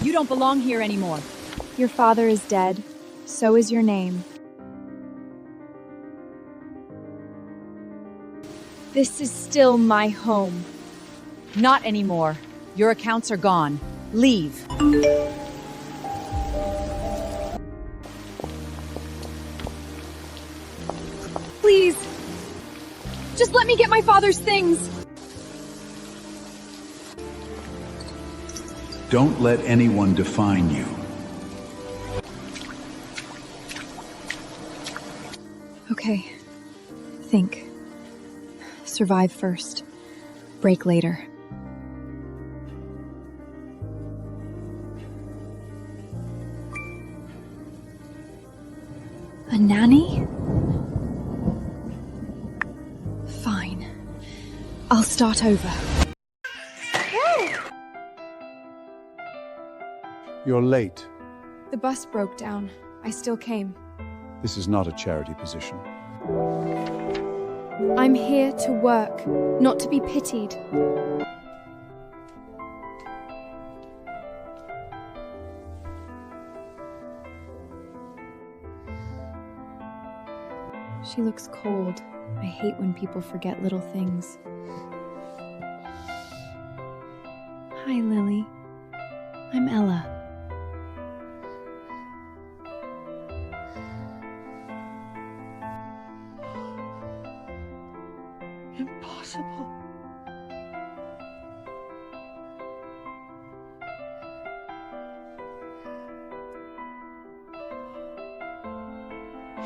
You don't belong here anymore. Your father is dead. So is your name. This is still my home. Not anymore. Your accounts are gone. Leave. Please. Just let me get my father's things. Don't let anyone define you. Okay. Think. Survive first. Break later. A nanny? Fine. I'll start over. You're late. The bus broke down. I still came. This is not a charity position. I'm here to work, not to be pitied. She looks cold. I hate when people forget little things. Hi, Lily. I'm Ella. Impossible.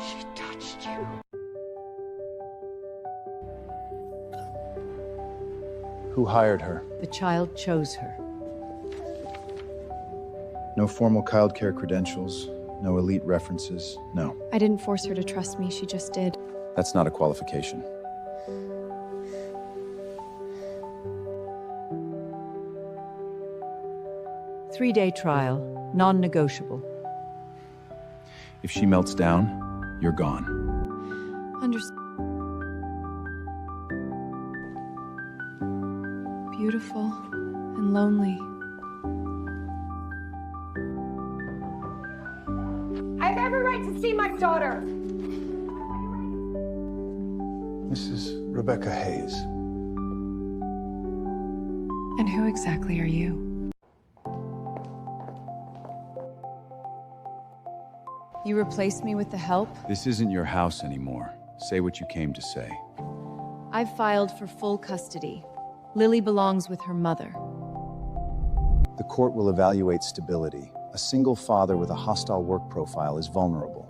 She touched you. Who hired her? The child chose her. No formal childcare credentials, no elite references, no. I didn't force her to trust me, she just did. That's not a qualification. Three-day trial, non-negotiable. If she melts down, you're gone. Beautiful and lonely. I have every right to see my daughter. Mrs. Rebecca Hayes. And who exactly are you? You replaced me with the help? This isn't your house anymore. Say what you came to say. I've filed for full custody. Lily belongs with her mother. The court will evaluate stability. A single father with a hostile work profile is vulnerable.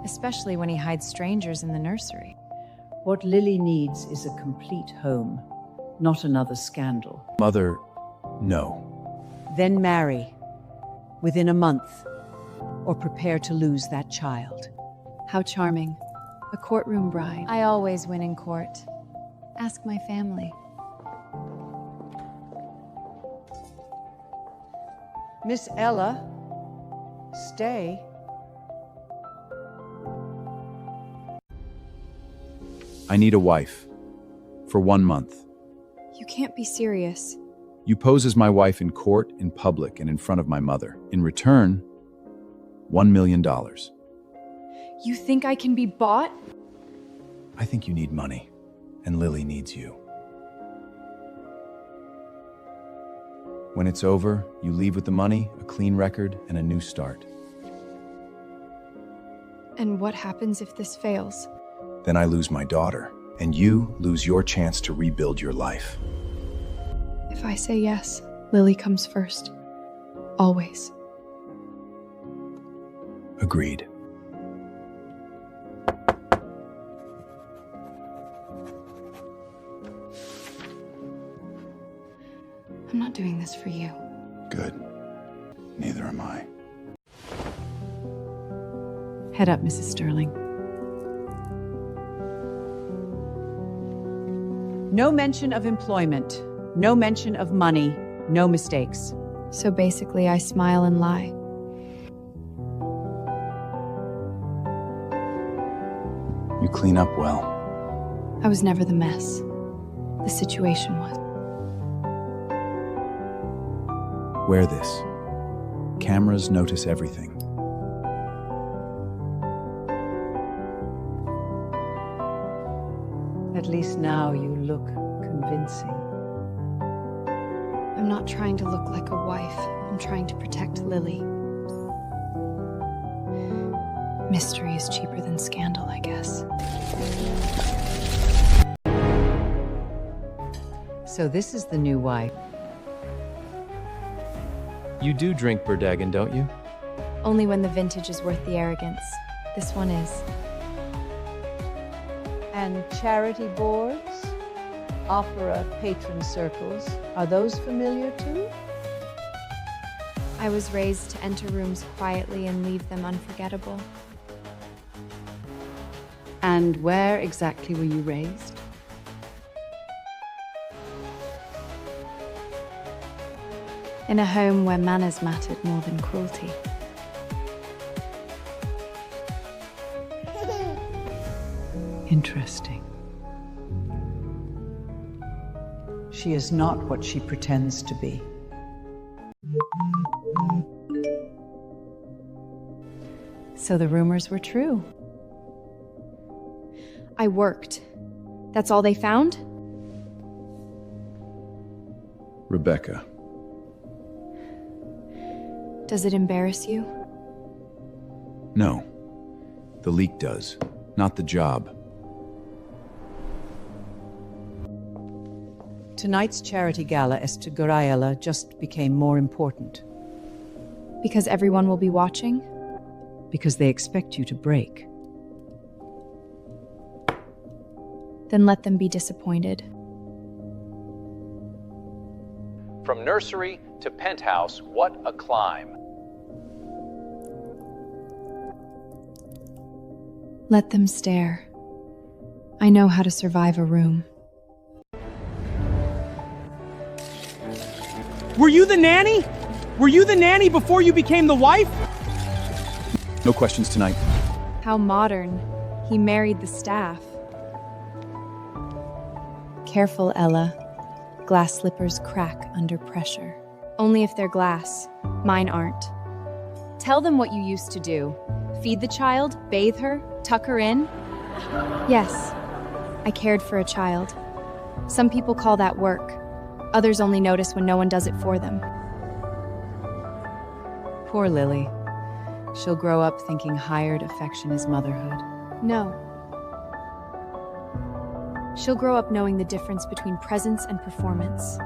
Especially when he hides strangers in the nursery. What Lily needs is a complete home, not another scandal. Mother, no. Then marry. Within a month, or prepare to lose that child. How charming. A courtroom bride. I always win in court. Ask my family. Miss Ella, stay. I need a wife. For 1 month. You can't be serious. You pose as my wife in court, in public, and in front of my mother. In return, $1 million. You think I can be bought? I think you need money, and Lily needs you. When it's over, you leave with the money, a clean record, and a new start. And what happens if this fails? Then I lose my daughter, and you lose your chance to rebuild your life. If I say yes, Lily comes first. Always. Agreed. I'm not doing this for you. Good. Neither am I. Head up, Mrs. Sterling. No mention of employment. No mention of money. No mistakes. So basically, I smile and lie. You clean up well. I was never the mess. The situation was. Wear this. Cameras notice everything. At least now you look convincing. I'm not trying to look like a wife. I'm trying to protect Lily. Mystery is cheaper than scandal, I guess. So this is the new wife. You do drink Burdegan, don't you? Only when the vintage is worth the arrogance. This one is. And charity boards, opera patron circles, are those familiar too? I was raised to enter rooms quietly and leave them unforgettable. And where exactly were you raised? In a home where manners mattered more than cruelty. Interesting. She is not what she pretends to be. So the rumors were true. I worked. That's all they found? Rebecca. Does it embarrass you? No. The leak does, not the job. Tonight's charity gala Estegorayala just became more important Because everyone will be watching? because they expect you to break. Then let them be disappointed. From nursery to penthouse, what a climb. Let them stare. I know how to survive a room. Were you the nanny? Were you the nanny before you became the wife? No questions tonight. How modern. He married the staff. Careful, Ella. Glass slippers crack under pressure. Only if they're glass. Mine aren't. Tell them what you used to do. Feed the child, bathe her, tuck her in. Yes, I cared for a child. Some people call that work. Others only notice when no one does it for them. Poor Lily. She'll grow up thinking hired affection is motherhood. No. She'll grow up knowing the difference between presence and performance.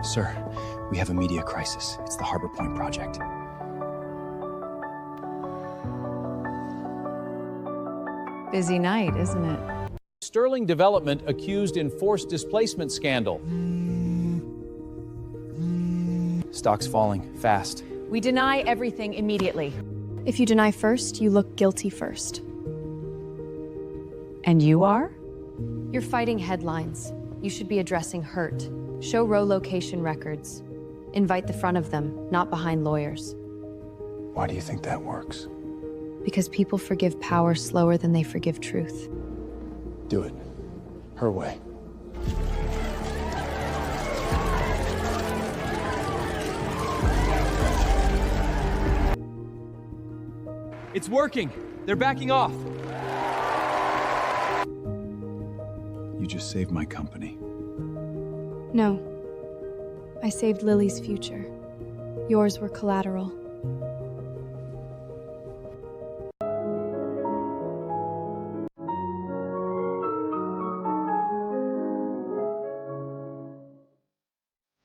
Sir, we have a media crisis. It's the Harbor Point project. Busy night, isn't it? Sterling Development accused in forced displacement scandal. Stock's falling, fast. We deny everything immediately. If you deny first, you look guilty first. And you are? You're fighting headlines. You should be addressing hurt. Show row location records. Invite the front of them, not behind lawyers. Why do you think that works? Because people forgive power slower than they forgive truth. Do it. Her way. It's working. They're backing off. You just saved my company. No. I saved Lily's future. Yours were collateral.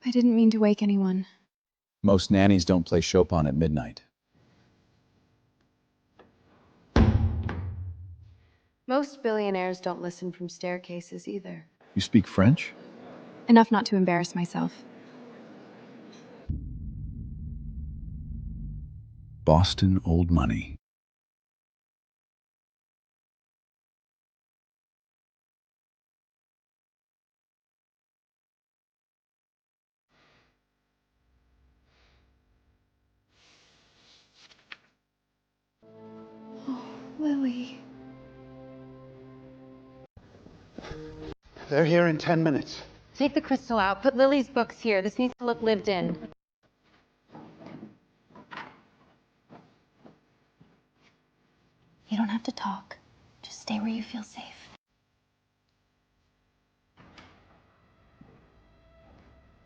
I didn't mean to wake anyone. Most nannies don't play Chopin at midnight. Most billionaires don't listen from staircases either. You speak French? Enough not to embarrass myself. Boston old money. Oh, Lily. They're here in 10 minutes. Take the crystal out. Put Lily's books here. This needs to look lived in. You don't have to talk. Just stay where you feel safe.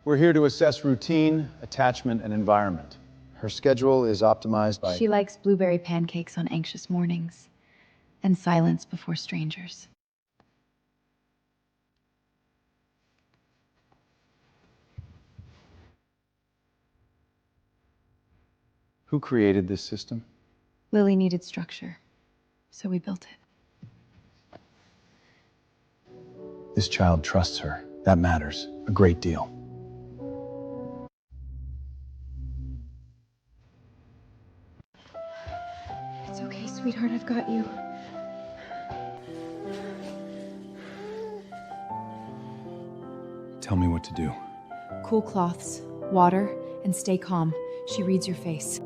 We're here to assess routine, attachment, and environment. Her schedule is optimized by... She likes blueberry pancakes on anxious mornings and silence before strangers. Who created this system? Lily needed structure, so we built it. This child trusts her. That matters a great deal. It's okay, sweetheart, I've got you. Tell me what to do. Cool cloths, water, and stay calm. She reads your face.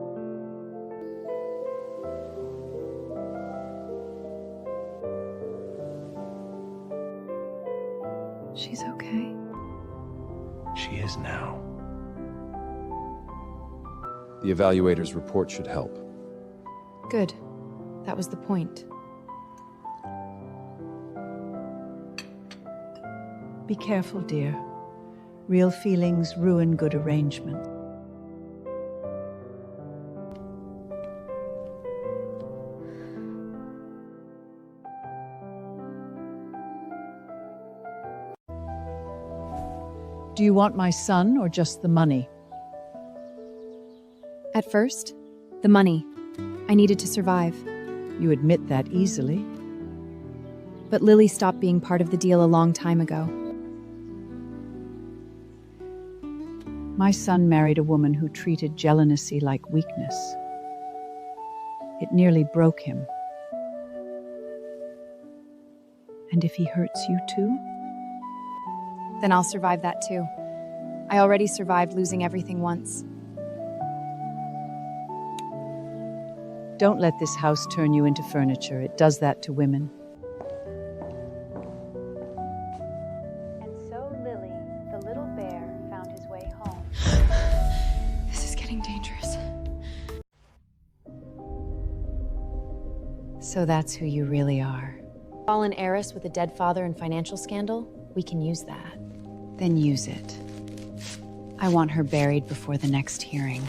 She's okay. She is now. The evaluator's report should help. Good. That was the point. Be careful, dear. Real feelings ruin good arrangement. Do you want my son or just the money? At first, the money. I needed to survive. You admit that easily. But Lily stopped being part of the deal a long time ago. My son married a woman who treated jealousy like weakness. It nearly broke him. And if he hurts you too? Then I'll survive that too. I already survived losing everything once. Don't let this house turn you into furniture. It does that to women. And so Lily, the little bear, found his way home. This is getting dangerous. So that's who you really are. Fallen heiress with a dead father and financial scandal? We can use that. Then use it. I want her buried before the next hearing.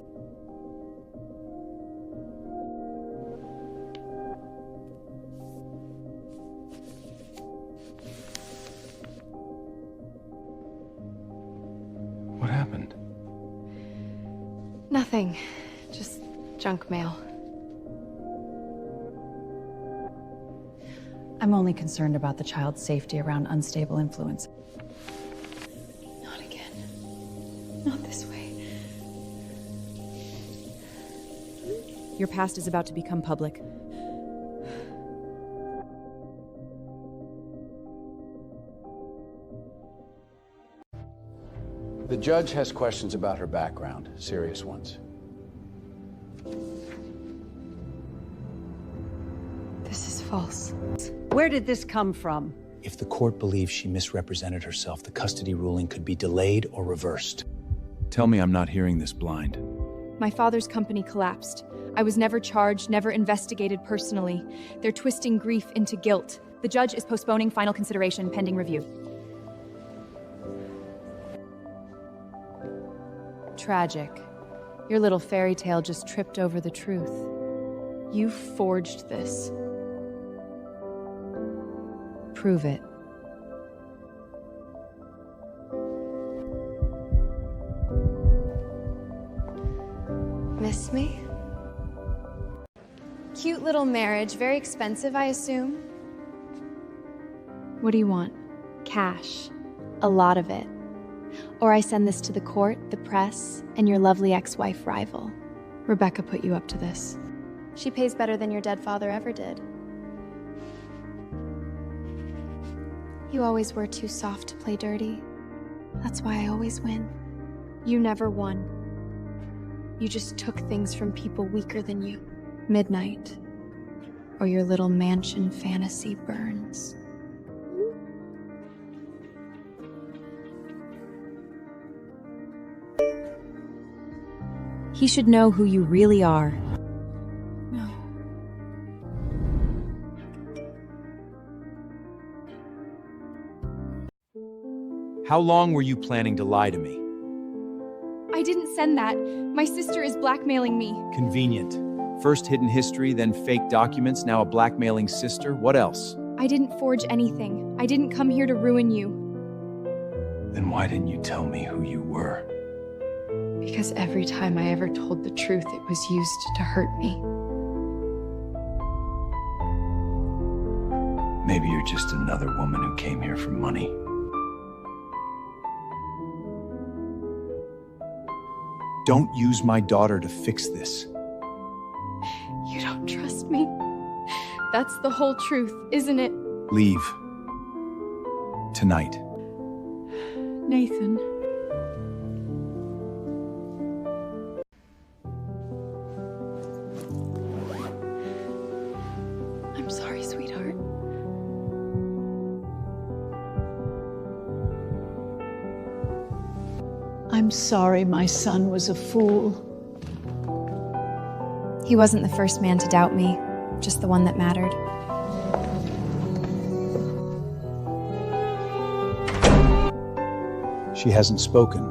What happened? Nothing. Just junk mail. I'm only concerned about the child's safety around unstable influence. Not again. Not this way. Your past is about to become public. The judge has questions about her background, serious ones. This is false. Where did this come from? If the court believes she misrepresented herself, the custody ruling could be delayed or reversed. Tell me I'm not hearing this blind. My father's company collapsed. I was never charged, never investigated personally. They're twisting grief into guilt. The judge is postponing final consideration pending review. Tragic. Your little fairy tale just tripped over the truth. You forged this. Prove it. Miss me? Cute little marriage, very expensive, I assume? What do you want? Cash. A lot of it. Or I send this to the court, the press, and your lovely ex-wife rival. Rebecca put you up to this. She pays better than your dead father ever did. You always were too soft to play dirty. That's why I always win. You never won. You just took things from people weaker than you. Midnight. Or your little mansion fantasy burns. He should know who you really are. No. How long were you planning to lie to me? I didn't send that. My sister is blackmailing me. Convenient. First hidden history, then fake documents, now a blackmailing sister. What else? I didn't forge anything. I didn't come here to ruin you. Then why didn't you tell me who you were? Because every time I ever told the truth, it was used to hurt me. Maybe you're just another woman who came here for money. Don't use my daughter to fix this. You don't trust me. That's the whole truth, isn't it? Leave. Tonight. Nathan. I'm sorry, sweetheart. I'm sorry my son was a fool. He wasn't the first man to doubt me, just the one that mattered. She hasn't spoken.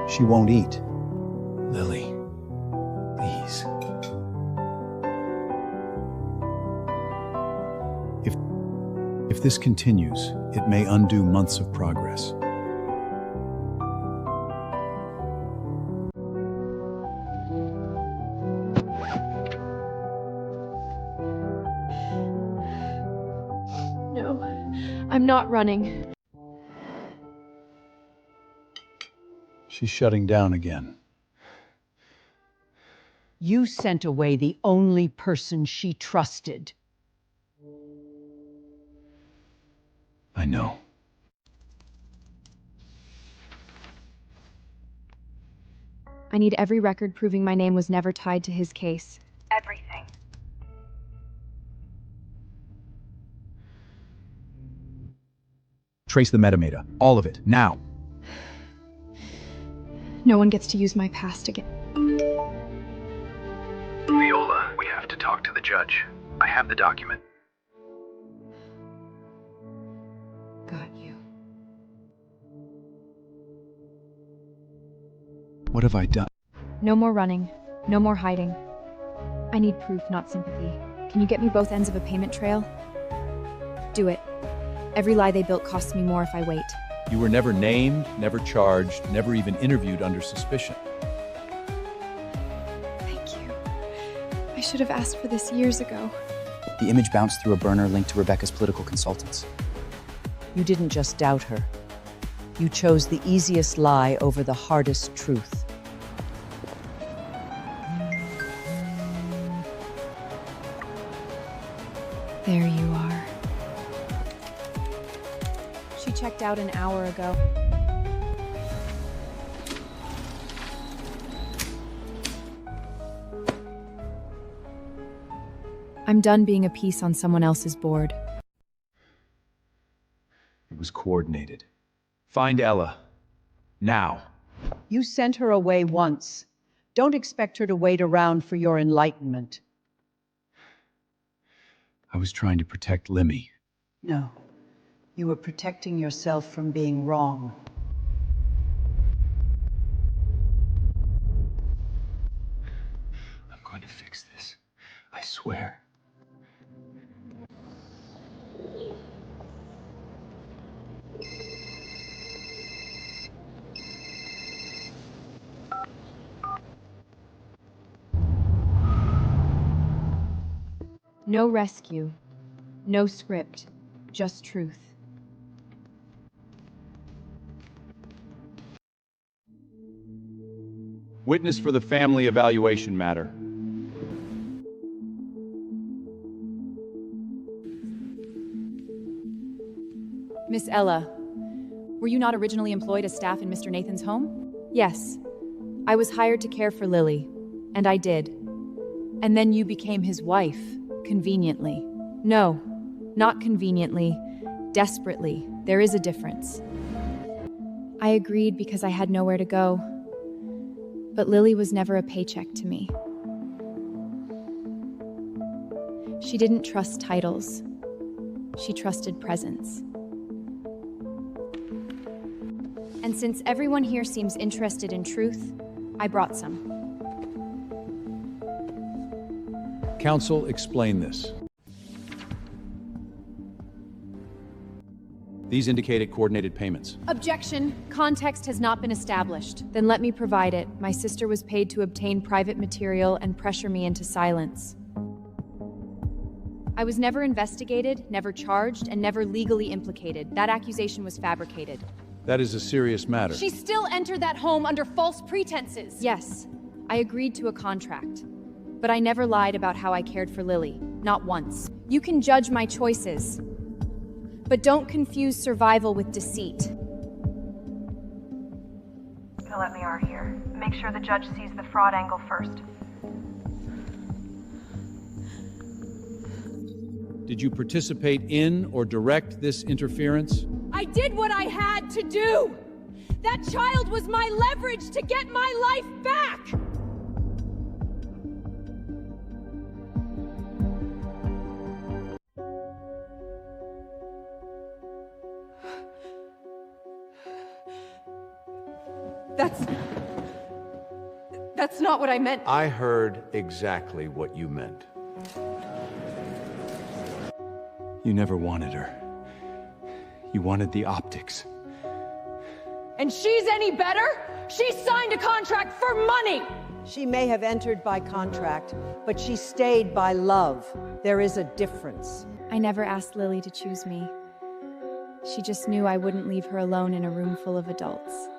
She won't eat. Lily, please. If this continues, it may undo months of progress. No, I'm not running. She's shutting down again. You sent away the only person she trusted. I know. I need every record proving my name was never tied to his case. Everything. Trace the metadata. All of it. Now. No one gets to use my past again. Viola, we have to talk to the judge. I have the document. Got you. What have I done? No more running. No more hiding. I need proof, not sympathy. Can you get me both ends of a payment trail? Do it. Every lie they built costs me more if I wait. You were never named, never charged, never even interviewed under suspicion. Thank you. I should have asked for this years ago. The image bounced through a burner linked to Rebecca's political consultants. You didn't just doubt her. You chose the easiest lie over the hardest truth. There you are. She checked out an hour ago. I'm done being a piece on someone else's board. It was coordinated. Find Ella. Now. You sent her away once. Don't expect her to wait around for your enlightenment. I was trying to protect Limmy. No. You were protecting yourself from being wrong. I'm going to fix this. I swear. No rescue. No script. Just truth. Witness for the family evaluation matter. Miss Ella, were you not originally employed as staff in Mr. Nathan's home? Yes. I was hired to care for Lily, and I did. And then you became his wife, conveniently. No, not conveniently, desperately. There is a difference. I agreed because I had nowhere to go. But Lily was never a paycheck to me. She didn't trust titles. She trusted presence. And since everyone here seems interested in truth, I brought some. Counsel, explain this. These indicated coordinated payments. Objection. Context has not been established. Then let me provide it. My sister was paid to obtain private material and pressure me into silence. I was never investigated, never charged, and never legally implicated. That accusation was fabricated. That is a serious matter. She still entered that home under false pretenses. Yes, I agreed to a contract. But I never lied about how I cared for Lily. Not once. You can judge my choices. But don't confuse survival with deceit. Let me are here. Make sure the judge sees the fraud angle first. Did you participate in or direct this interference? I did what I had to do! That child was my leverage to get my life back! That's not what I meant. I heard exactly what you meant. You never wanted her. You wanted the optics. And she's any better? She signed a contract for money! She may have entered by contract, but she stayed by love. There is a difference. I never asked Lily to choose me. She just knew I wouldn't leave her alone in a room full of adults.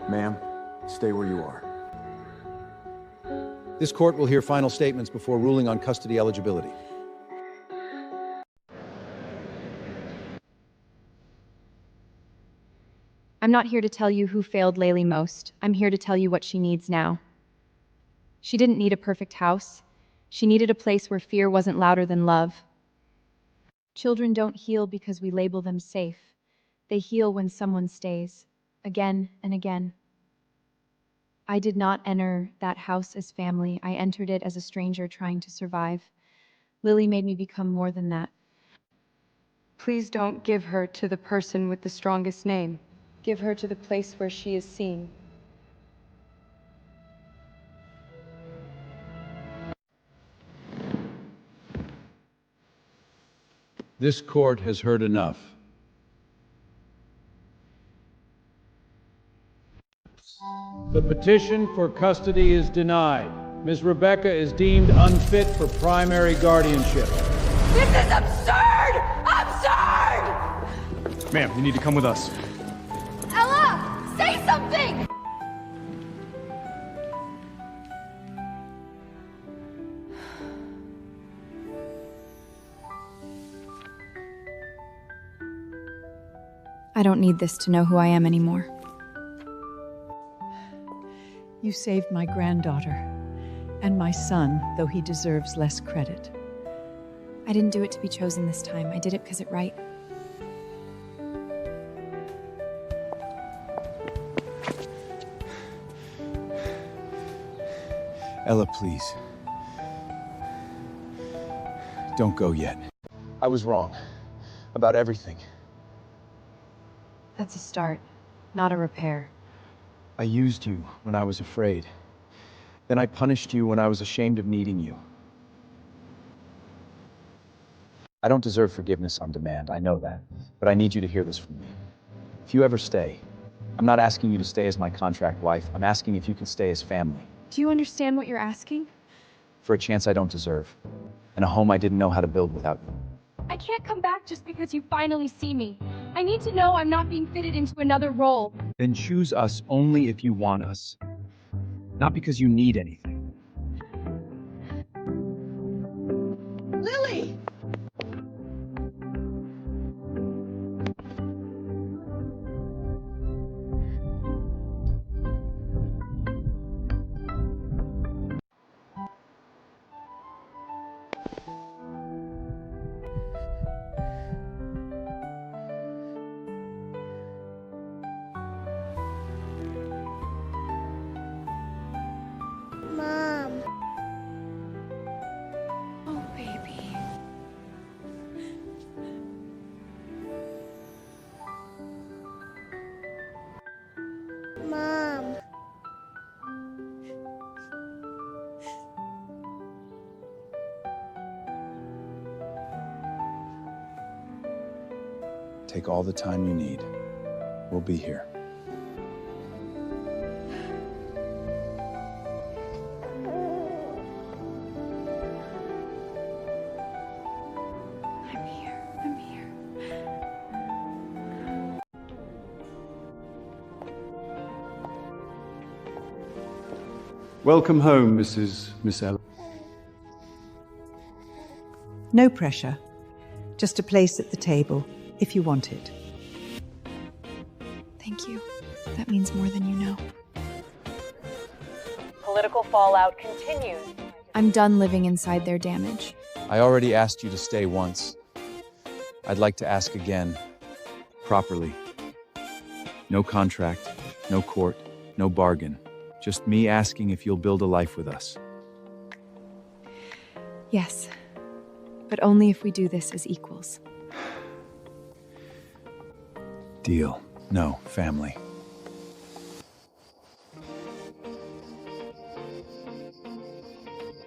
Ma'am, stay where you are. This court will hear final statements before ruling on custody eligibility. I'm not here to tell you who failed Laylee most. I'm here to tell you what she needs now. She didn't need a perfect house. She needed a place where fear wasn't louder than love. Children don't heal because we label them safe. They heal when someone stays, again and again. I did not enter that house as family. I entered it as a stranger trying to survive. Lily made me become more than that. Please don't give her to the person with the strongest name. Give her to the place where she is seen. This court has heard enough. The petition for custody is denied. Ms. Rebecca is deemed unfit for primary guardianship. This is absurd! Absurd! Ma'am, you need to come with us. Ella! Say something! I don't need this to know who I am anymore. You saved my granddaughter and my son, though he deserves less credit. I didn't do it to be chosen this time. I did it because it's right. Ella, please. Don't go yet. I was wrong about everything. That's a start, not a repair. I used you when I was afraid. Then I punished you when I was ashamed of needing you. I don't deserve forgiveness on demand, I know that. But I need you to hear this from me. If you ever stay, I'm not asking you to stay as my contract wife. I'm asking if you can stay as family. Do you understand what you're asking? For a chance I don't deserve. And a home I didn't know how to build without you. I can't come back just because you finally see me. I need to know I'm not being fitted into another role. Then choose us only if you want us. Not because you need anything. Lily! Mom. Take all the time you need. We'll be here. I'm here. Welcome home, Miss Ella. No pressure. Just a place at the table, if you want it. Thank you. That means more than you know. Political fallout continues. I'm done living inside their damage. I already asked you to stay once. I'd like to ask again, properly. No contract, no court, no bargain. Just me asking if you'll build a life with us. Yes, but only if we do this as equals. Deal. No, family.